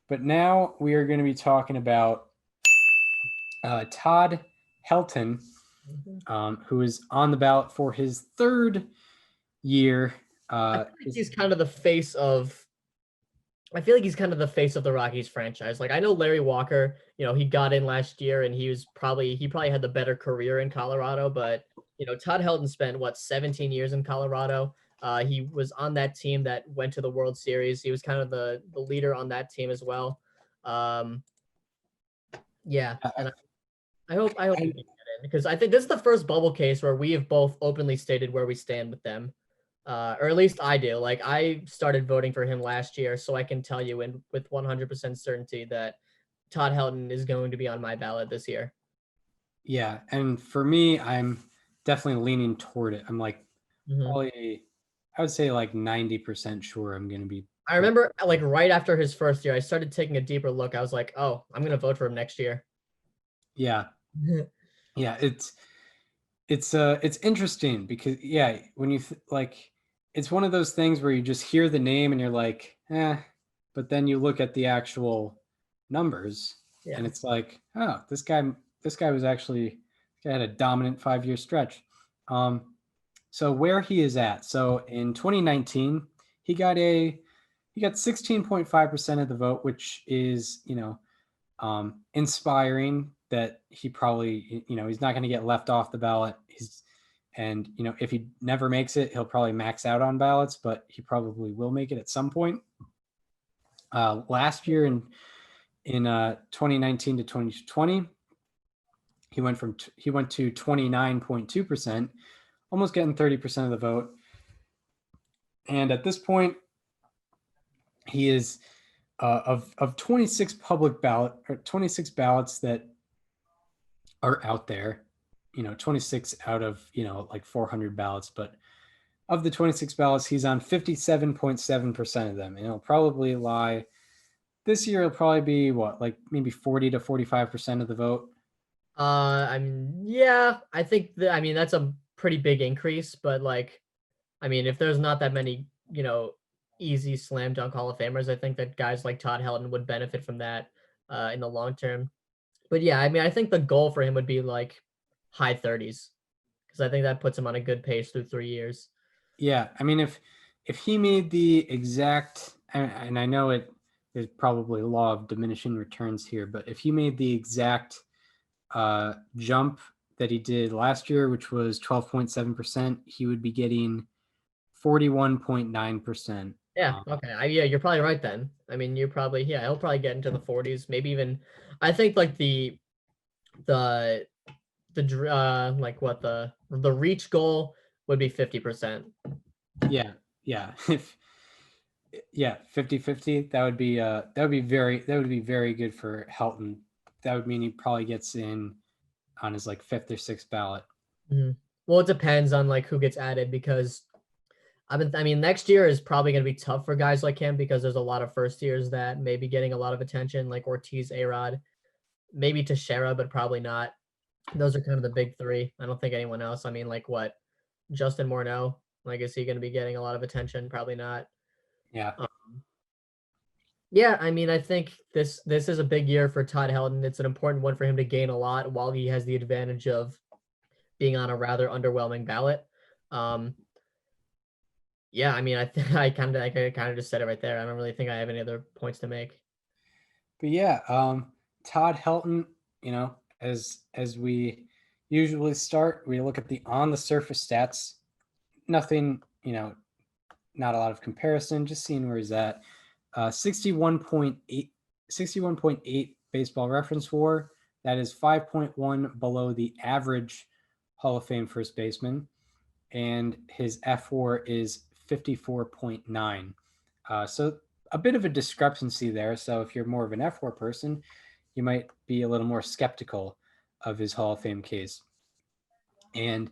But now we are going to be talking about Todd Helton, Mhm. who is on the ballot for his third year. I feel like he's kind of the face of. I feel like he's kind of the face of the Rockies franchise. Like I know Larry Walker, he got in last year and he probably had the better career in Colorado, but Todd Helton spent what 17 years in Colorado. He was on that team that went to the World Series. He was kind of the leader on that team as well. Um, yeah, and I hope he I, can get in because I think this is the first bubble case where we have both openly stated where we stand with them. Or at least I do. Like I started voting for him last year, so I can tell you with 100% certainty that Todd Helton is going to be on my ballot this year. yeah, and for me, I'm definitely leaning toward it. I'm like Mhm. probably, I would say like 90% sure I'm going to be I voting. remember like right after his first year, I started taking a deeper look. I was like, oh, I'm gonna vote for him next year. Yeah, yeah, it's interesting because yeah, when like, it's one of those things where you just hear the name and you're like, but then you look at the actual numbers and Yeah. it's like, oh, this guy was actually this guy had a dominant 5 year stretch. Um, so where he is at, so in 2019, he got a he got 16.5% of the vote, which is inspiring that he probably, he's not going to get left off the ballot. And if he never makes it, he'll probably max out on ballots, but he probably will make it at some point. Last year in 2019 to 2020, he went to 29.2%, almost getting 30% of the vote. And at this point, he is of 26 public ballot or 26 ballots that are out there, 26 out of, like 400 ballots, but of the 26 ballots, he's on 57.7% of them. And he'll probably lie this year, it'll probably be what, like maybe 40 to 45% of the vote. Yeah, I mean that's a pretty big increase, but like, I mean, if there's not that many, easy slam dunk Hall of Famers, I think that guys like Todd Helton would benefit from that in the long term. But yeah, I mean, I think the goal for him would be like high 30s because I think that puts him on a good pace through 3 years. Yeah. I mean, if he made the exact, and I know there's probably a law of diminishing returns here, but if he made the exact jump that he did last year, which was 12.7%, he would be getting 41.9%. Yeah, okay. Yeah, you're probably right then. I mean, yeah, he'll probably get into the 40s, maybe even. I think like the like what the reach goal would be 50%. Yeah. Yeah. If yeah, 50-50, that would be very good for Helton. That would mean he probably gets in on his like fifth or sixth ballot. Mhm. Well, it depends on like who gets added because I mean, next year is probably going to be tough for guys like him because there's a lot of first years that may be getting a lot of attention, like Ortiz, Arod, maybe Teixeira, but probably not. Those are kind of the big three. I don't think anyone else. I mean, like what Justin Morneau, like is he going to be getting a lot of attention? Probably not. Yeah. Um, yeah, I mean, I think this is a big year for Todd Helton. It's an important one for him to gain a lot while he has the advantage of being on a rather underwhelming ballot. Um, yeah, I mean, I kind of just said it right there. I don't really think I have any other points to make. But yeah, Todd Helton, as we usually start, we look at the on the surface stats. Nothing, not a lot of comparison, just seeing where he's at. 61.8 61.8 baseball reference WAR. That is 5.1 below the average Hall of Fame first baseman. And his F WAR is 54.9. So a bit of a discrepancy there. So if you're more of an F WAR person, you might be a little more skeptical of his Hall of Fame case. And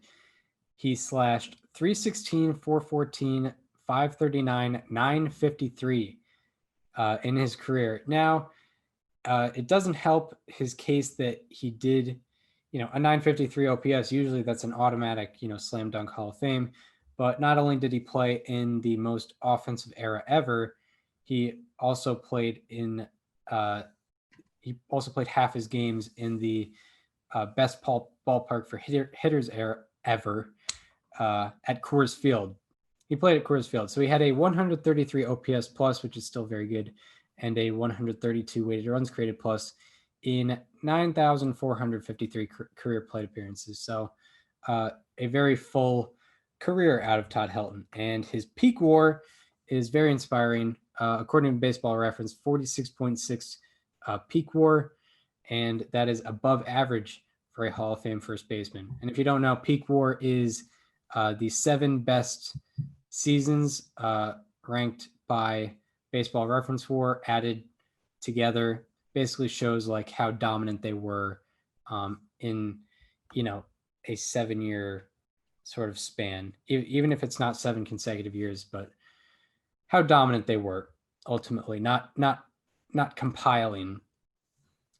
he slashed 316, 414, 539, 953 in his career. Now, it doesn't help his case that he did, a 953 OPS. Usually that's an automatic, slam dunk Hall of Fame. But not only did he play in the most offensive era ever, he also played in he also played half his games in the best ballpark for hitters ever at Coors Field. He played at Coors Field. So he had a 133 OPS plus, which is still very good, and a 132 weighted runs created plus in 9,453 career plate appearances. So a very full career out of Todd Helton. And his peak WAR is very inspiring. According to Baseball Reference, 46.6 peak WAR, and that is above average for a Hall of Fame first baseman. And if you don't know, peak WAR is the 7 best seasons ranked by Baseball Reference WAR added together. Basically shows like how dominant they were in, a 7-year sort of span, even if it's not 7 consecutive years, but how dominant they were ultimately, not compiling.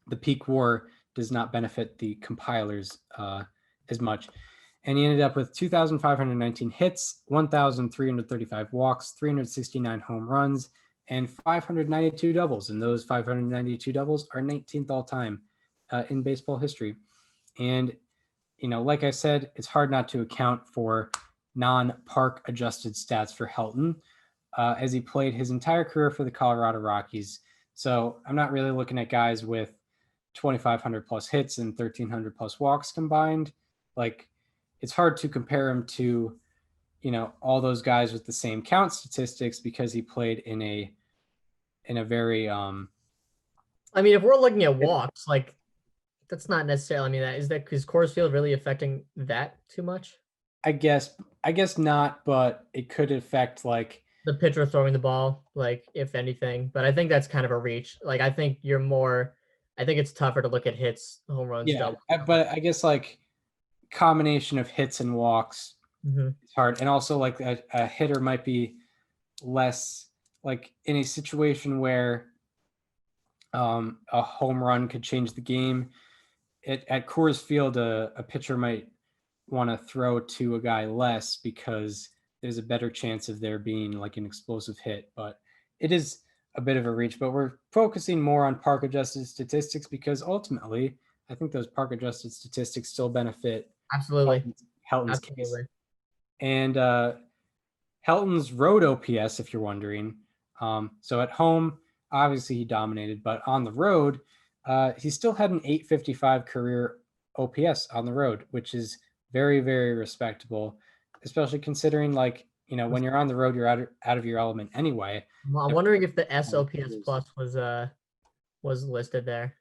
The peak WAR does not benefit the compilers as much. And he ended up with 2,519 hits, 1,335 walks, 369 home runs, and 592 doubles. And those 592 doubles are 19th all time in baseball history. And, like I said, it's hard not to account for non-park adjusted stats for Helton as he played his entire career for the Colorado Rockies. So I'm not really looking at guys with 2,500 plus hits and 1,300 plus walks combined. Like, it's hard to compare him to, all those guys with the same count statistics because he played in a very I mean, if we're looking at walks, like that's not necessarily. I mean, is Coors Field really affecting that too much? I guess not, but it could affect like the pitcher throwing the ball, like if anything. But I think that's kind of a reach. Like I think it's tougher to look at hits, home runs, doubles. But I guess like combination of hits and walks is hard. And also like a hitter might be less like in a situation where a home run could change the game. At Coors Field, a pitcher might want to throw to a guy less because there's a better chance of there being like an explosive hit. But it is a bit of a reach, but we're focusing more on park adjusted statistics because ultimately I think those park adjusted statistics still benefit absolutely Helton's case. And Helton's road OPS, if you're wondering. So at home, obviously he dominated, but on the road, he still had an 855 career OPS on the road, which is very, very respectable, especially considering like, when you're on the road, you're out of your element anyway. Well, I'm wondering if the SOPS plus was listed there.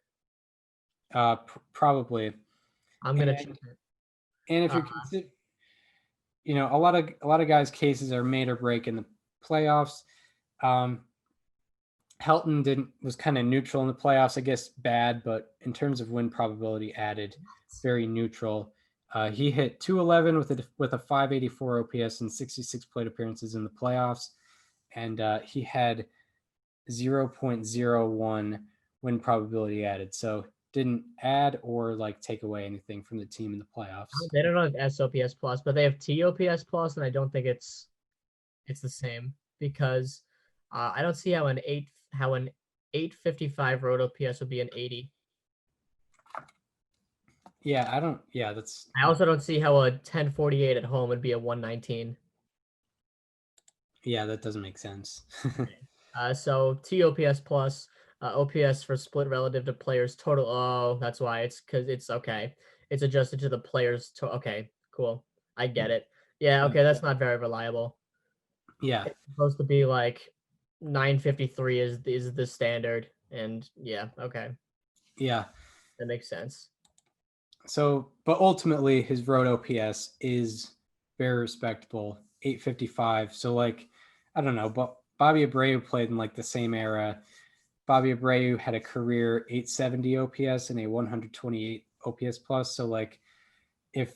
Probably. I'm gonna check it. And if you're a lot of guys' cases are made or break in the playoffs. Helton was kind of neutral in the playoffs, I guess bad, but in terms of win probability added, very neutral. He hit 211 with a 584 OPS and 66 plate appearances in the playoffs, and he had 0.01 win probability added. So didn't add or like take away anything from the team in the playoffs. They don't have SOPS plus, but they have TOPS plus, and I don't think it's the same because I don't see how an 855 road OPS would be an 80. Yeah, I don't. Yeah, that's. I also don't see how a 1048 at home would be a 119. Yeah, that doesn't make sense. So TOPS plus, OPS for split relative to players total. Oh, that's why because it's okay. It's adjusted to the players. Okay, cool. I get it. Yeah, okay, that's not very reliable. Yeah, it's supposed to be like 953 is the standard, and yeah, okay. Yeah, that makes sense. So, but ultimately, his road OPS is very respectable, 855. So, like, I don't know, but Bobby Abreu played in like the same era. Bobby Abreu had a career 870 OPS and a 128 OPS plus. So, like, if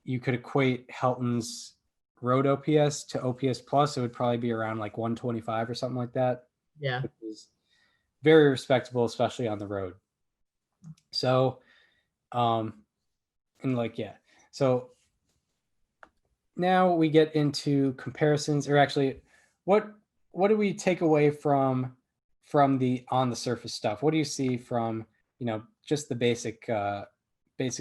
you could equate Helton's road OPS to OPS plus, it would probably be around like 125 or something like that. Yeah. Which is very respectable, especially on the road. So, and like, yeah. So now we get into comparisons, or actually, what do we take away from from the on the surface stuff? What do you see from, just the basic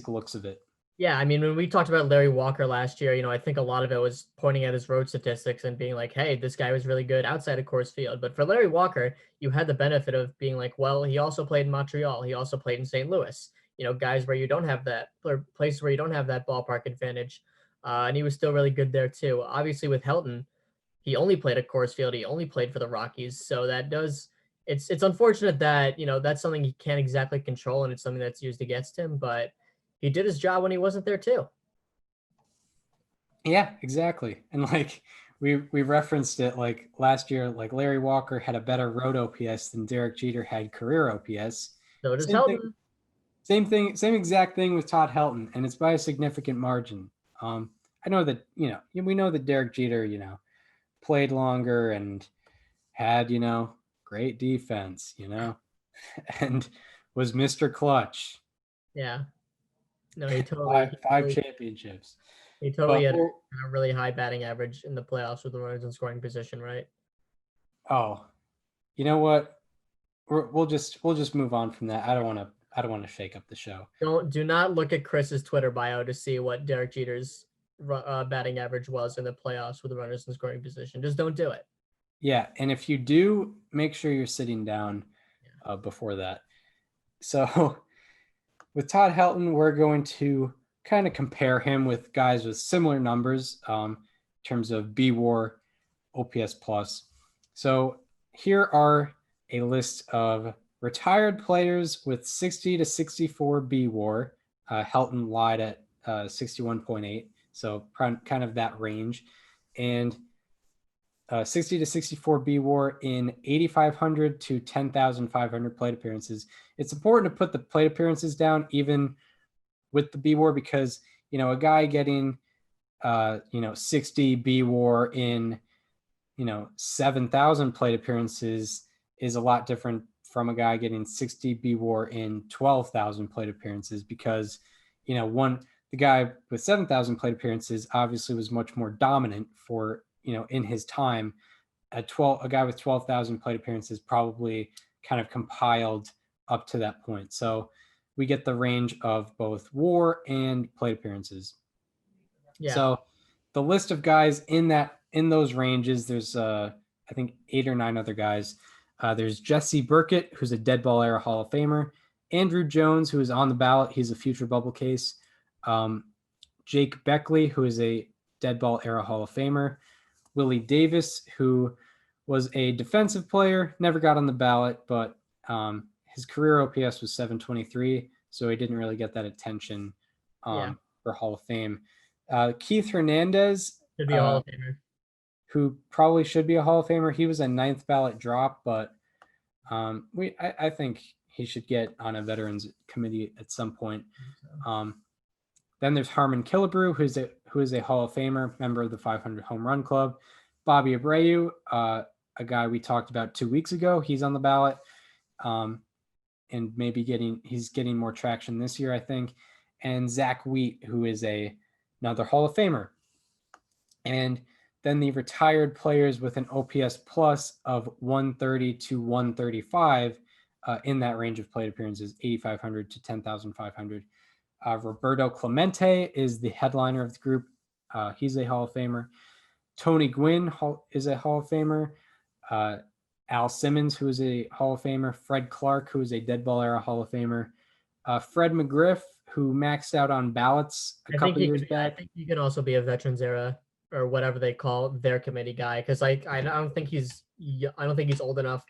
looks of it? Yeah, I mean, when we talked about Larry Walker last year, I think a lot of it was pointing at his road statistics and being like, hey, this guy was really good outside of Coors Field. But for Larry Walker, you had the benefit of being like, well, he also played in Montreal. He also played in St. Louis, guys where you don't have that, or places where you don't have that ballpark advantage. And he was still really good there too. Obviously, with Helton, he only played at Coors Field. He only played for the Rockies. So it's unfortunate that, that's something he can't exactly control and it's something that's used against him, but he did his job when he wasn't there too. Yeah, exactly. And like we referenced it like last year, like Larry Walker had a better road OPS than Derek Jeter had career OPS. So does Same thing, Helton. same exact thing with Todd Helton, and it's by a significant margin. I know that, we know that Derek Jeter, played longer and had, great defense, and was Mr. Clutch. Yeah. No, he Five totally, five championships. he totally But had a really high batting average in the playoffs with the runners in scoring position, right? oh, you know what? We'll just move on from that. I don't want to shake up the show. Do not look at Chris's Twitter bio to see what Derek Jeter's batting average was in the playoffs with the runners in scoring position. Just don't do it. Yeah, and if you do, make sure you're sitting down before that. So with Todd Helton, we're going to kind of compare him with guys with similar numbers in terms of B-WAR, OPS plus. So here are a list of retired players with 60 to 64 B-WAR. Helton lied at 61.8, so kind of that range. And 60 to 64 B-WAR in 8,500 to 10,500 plate appearances. It's important to put the plate appearances down even with the B-WAR because, a guy getting, 60 B-WAR in, 7,000 plate appearances is a lot different from a guy getting 60 B-WAR in 12,000 plate appearances because, the guy with 7,000 plate appearances obviously was much more dominant for, in his time. A guy with 12,000 plate appearances probably kind of compiled up to that point. So we get the range of both WAR and plate appearances. Yeah. So the list of guys in those ranges, there's I think 8 or 9 other guys. There's Jesse Burkett, who's a dead ball era Hall of Famer. Andrew Jones, who is on the ballot. He's a future bubble case. Jake Beckley, who is a dead ball era Hall of Famer. Willie Davis, who was a defensive player, never got on the ballot, but his career OPS was 723, so he didn't really get that attention for Hall of Fame. Keith Hernandez, Should be a Hall of Famer. who probably should be a Hall of Famer. He was a 9th ballot drop, but I think he should get on a veterans committee at some point. Then there's Harmon Killebrew, who is a Hall of Famer, member of the 500 Home Run Club. Bobby Abreu, a guy we talked about 2 weeks ago, he's on the ballot, and he's getting more traction this year, I think. And Zach Wheat, who is another Hall of Famer. And then the retired players with an OPS plus of 130 to 135 in that range of plate appearances, 8,500 to 10,500. Roberto Clemente is the headliner of the group. He's a Hall of Famer. Tony Gwynn is a Hall of Famer. Al Simmons, who is a Hall of Famer. Fred Clark, who is a dead ball era Hall of Famer. Fred McGriff, who maxed out on ballots a couple years back. I think he can also be a veterans era or whatever they call their committee guy because I don't think he's old enough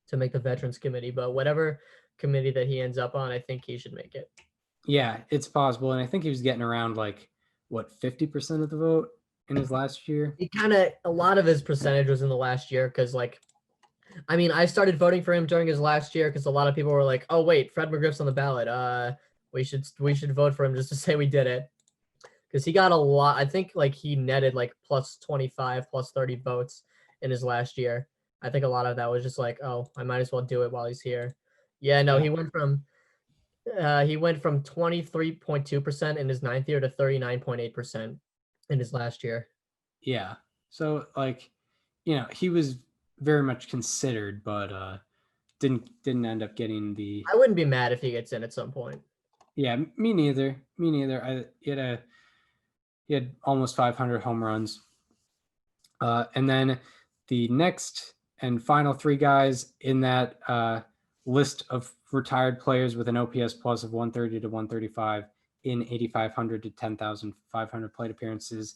to make the veterans committee, but whatever committee that he ends up on, I think he should make it. Yeah, it's possible, and I think he was getting around 50% of the vote in his last year. A lot of his percentage was in the last year because I started voting for him during his last year because a lot of people were like, "Oh wait, Fred McGriff's on the ballot. We should vote for him just to say we did it." Because he got a lot. I think he netted plus 25, plus 30 votes in his last year. I think a lot of that was just oh, I might as well do it while he's here. Yeah, no, he went from 23.2% in his 9th year to 39.8% in his last year. Yeah. So he was very much considered, but didn't end up getting the. I wouldn't be mad if he gets in at some point. Yeah, me neither. Me neither. He had almost 500 home runs. And then the next and final three guys in that list of retired players with an OPS plus of 130 to 135 in 8,500 to 10,500 plate appearances.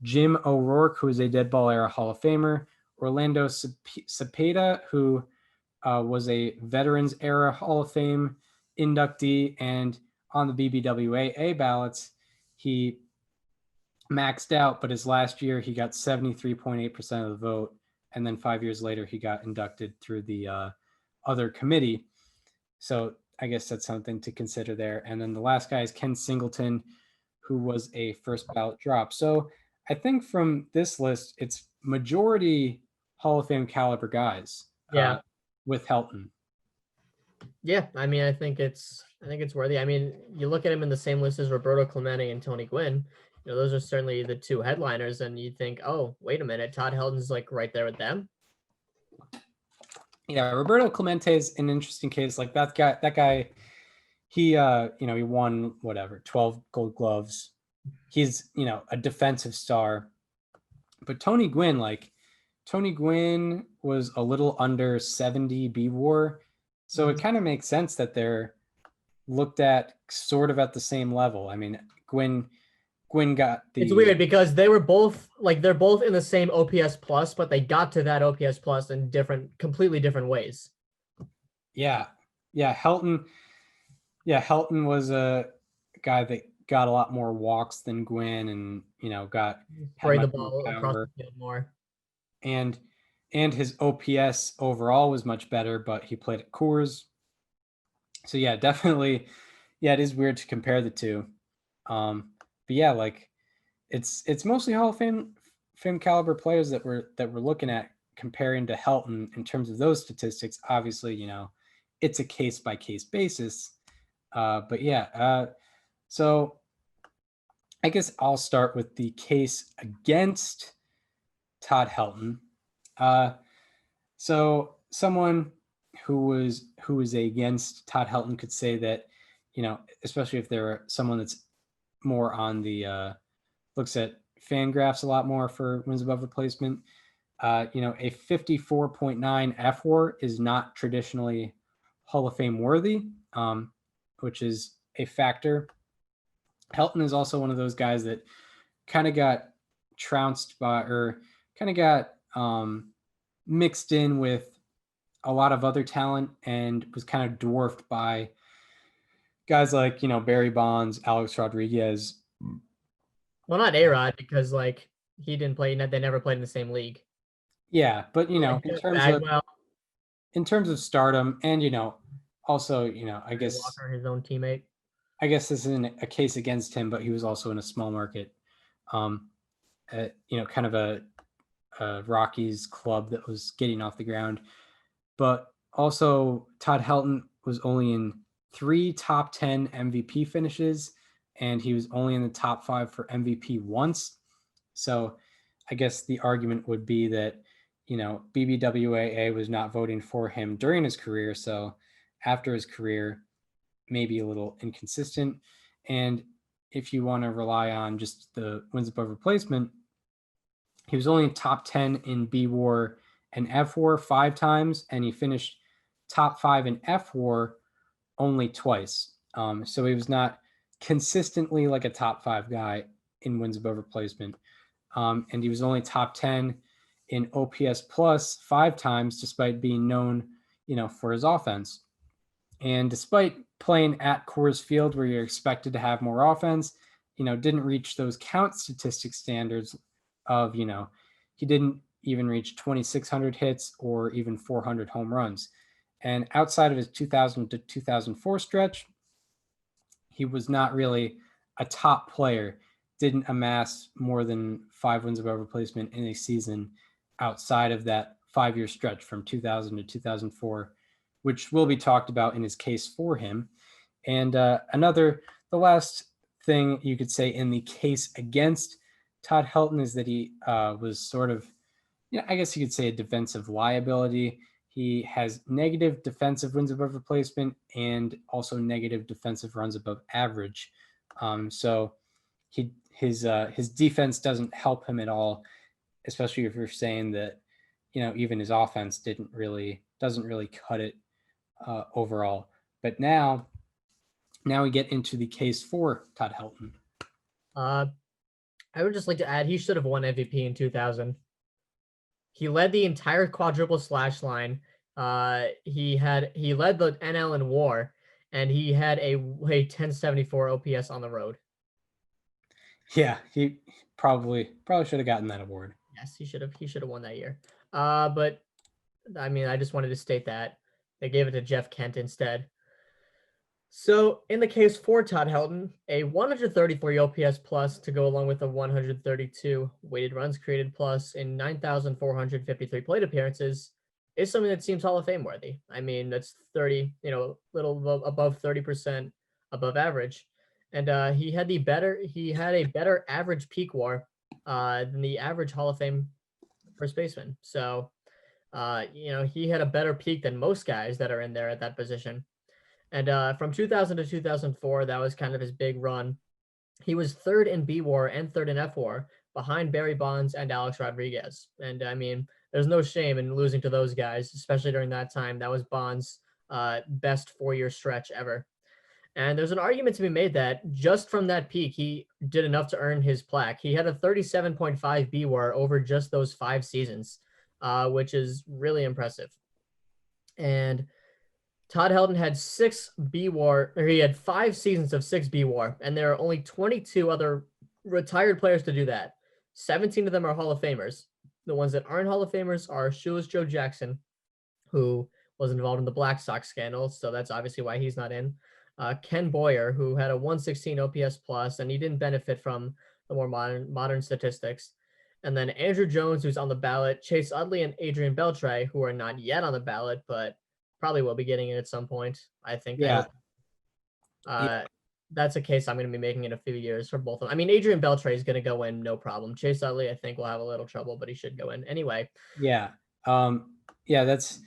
Jim O'Rourke, who is a dead ball era Hall of Famer. Orlando Cepeda, who was a Veterans era Hall of Fame inductee, and on the BBWAA ballots, he maxed out, but his last year he got 73.8% of the vote, and then 5 years later he got inducted through the other committee. So I guess that's something to consider there. And then the last guy is Ken Singleton, who was a first ballot drop. So I think from this list, it's majority Hall of Fame caliber guys. Yeah. With Helton. Yeah, I mean, I think it's worthy. I mean, you look at him in the same list as Roberto Clemente and Tony Gwynn. You know, those are certainly the two headliners, and you think, oh, wait a minute, Todd Helton's like right there with them. Yeah, Roberto Clemente is an interesting case. Like that guy, he he won 12 Gold Gloves. He's a defensive star. But Tony Gwynn was a little under 70 B-WAR. So it kind of makes sense that they're looked at sort of at the same level. I mean, Gwynn got the. It's weird because they're both in the same OPS plus, but they got to that OPS plus in completely different ways. Yeah. Helton was a guy that got a lot more walks than Gwynn, and got sprayed the ball across the field more. And his OPS overall was much better, but he played at Coors. So yeah, definitely. Yeah, it is weird to compare the two. But yeah, like it's mostly Hall of Fame caliber players that we're looking at comparing to Helton in terms of those statistics. Obviously, it's a case by case basis. But yeah, so I guess I'll start with the case against Todd Helton. So someone who was against Todd Helton could say that, especially if they're someone that's more on the looks at fan graphs a lot more for wins above replacement. A 54.9 F-WAR is not traditionally Hall of Fame worthy, which is a factor. Helton is also one of those guys that kind of got trounced by, or kind of got mixed in with a lot of other talent and was kind of dwarfed by guys like, Barry Bonds, Alex Rodriguez. Well, not A-Rod, because he didn't play, they never played in the same league. Yeah, but in terms of stardom, and also, I guess Walker, his own teammate. I guess this isn't a case against him, but he was also in a small market, kind of a Rockies club that was getting off the ground. But also, Todd Helton was only in 3 top 10 MVP finishes, and he was only in the top 5 for MVP once. So I guess the argument would be that, BBWAA was not voting for him during his career. So after his career, maybe a little inconsistent. And if you want to rely on just the wins above replacement, he was only top 10 in B-WAR and F-WAR 5 times, and he finished top 5 in F-WAR only twice. So he was not consistently like a top 5 guy in wins above replacement. And he was only top 10 in OPS plus 5 times, despite being known, for his offense. And despite playing at Coors Field, where you're expected to have more offense, didn't reach those count statistic standards of, he didn't even reach 2,600 hits or even 400 home runs. And outside of his 2000 to 2004 stretch, he was not really a top player, didn't amass more than 5 wins above replacement in a season outside of that 5-year stretch from 2000 to 2004, which will be talked about in his case for him. And the last thing you could say in the case against Todd Helton is that he was sort of, I guess you could say a defensive liability. He has negative defensive wins above replacement and also negative defensive runs above average. So his defense doesn't help him at all, especially if you're saying that, even his offense doesn't really cut it overall. But now we get into the case for Todd Helton. I would just like to add he should have won MVP in 2000. He led the entire quadruple slash line. He led the NL in WAR, and he had a 1074 OPS on the road. Yeah, he probably should have gotten that award. Yes, he should have won that year. But I mean, I just wanted to state that they gave it to Jeff Kent instead. So in the case for Todd Helton, a 133 OPS plus to go along with a 132 weighted runs created plus in 9,453 plate appearances is something that seems Hall of Fame worthy. I mean, that's 30, little above 30% above average. And he had a better average peak WAR than the average Hall of Fame first baseman. So, he had a better peak than most guys that are in there at that position. And from 2000 to 2004, that was kind of his big run. He was third in B WAR and third in F WAR behind Barry Bonds and Alex Rodriguez. And I mean, there's no shame in losing to those guys, especially during that time. That was Bonds' best 4-year stretch ever. And there's an argument to be made that just from that peak, he did enough to earn his plaque. He had a 37.5 B WAR over just those 5 seasons, which is really impressive. And Todd Helton had 6 B WAR, or he had 5 seasons of 6 B WAR, and there are only 22 other retired players to do that. 17 of them are Hall of Famers. The ones that aren't Hall of Famers are Shoeless Joe Jackson, who was involved in the Black Sox scandal, so that's obviously why he's not in. Ken Boyer, who had a 116 OPS plus, and he didn't benefit from the more modern statistics. And then Andrew Jones, who's on the ballot, Chase Utley, and Adrian Beltre, who are not yet on the ballot, but probably will be getting it at some point. I think. Yeah. That's a case I'm going to be making in a few years for both of them. I mean, Adrian Beltre is going to go in, no problem. Chase Utley, I think, will have a little trouble, but he should go in anyway. Yeah. That's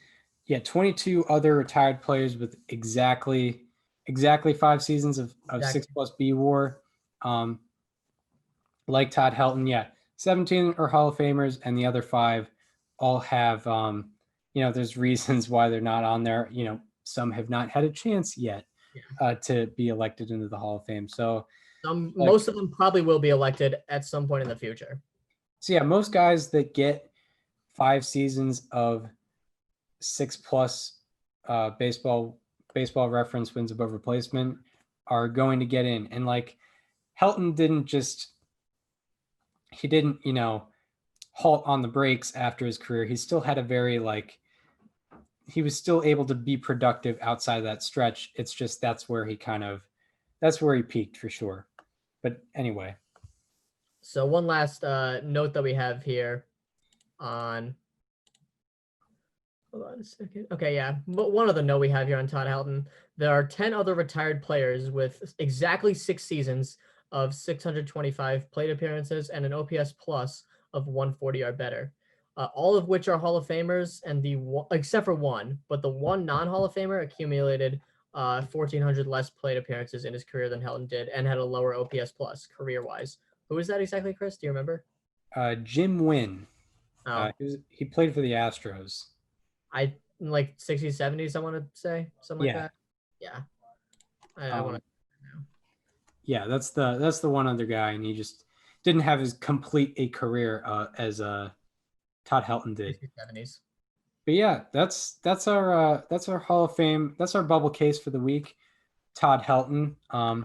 22 other retired players with exactly 5 seasons of 6+ B WAR. Like Todd Helton, 17 are Hall of Famers, and the other 5 all have there's reasons why they're not on there. Some have not had a chance yet to be elected into the Hall of Fame. So most of them probably will be elected at some point in the future. So most guys that get 5 seasons of 6+ baseball reference wins above replacement are going to get in. And Helton didn't halt on the brakes after his career. He still had a very he was still able to be productive outside of that stretch. It's just that's where he peaked for sure. But anyway. So one last note that we have here on. Hold on a second. Okay, yeah. But one other note we have here on Todd Helton. There are 10 other retired players with exactly 6 seasons of 625 plate appearances and an OPS plus of 140 or better. All of which are Hall of Famers, and except for one, but the one non-Hall of Famer accumulated 1,400 less plate appearances in his career than Helton did, and had a lower OPS plus career-wise. Who is that exactly, Chris? Do you remember? Jim Wynn. Oh. He played for the Astros. I like 60s, 70s. I want to say something like that. Yeah. I want to. Yeah, that's the one other guy, and he just didn't have as complete a career as Todd Helton did. 70s. But yeah, that's our Hall of Fame. That's our bubble case for the week. Todd Helton.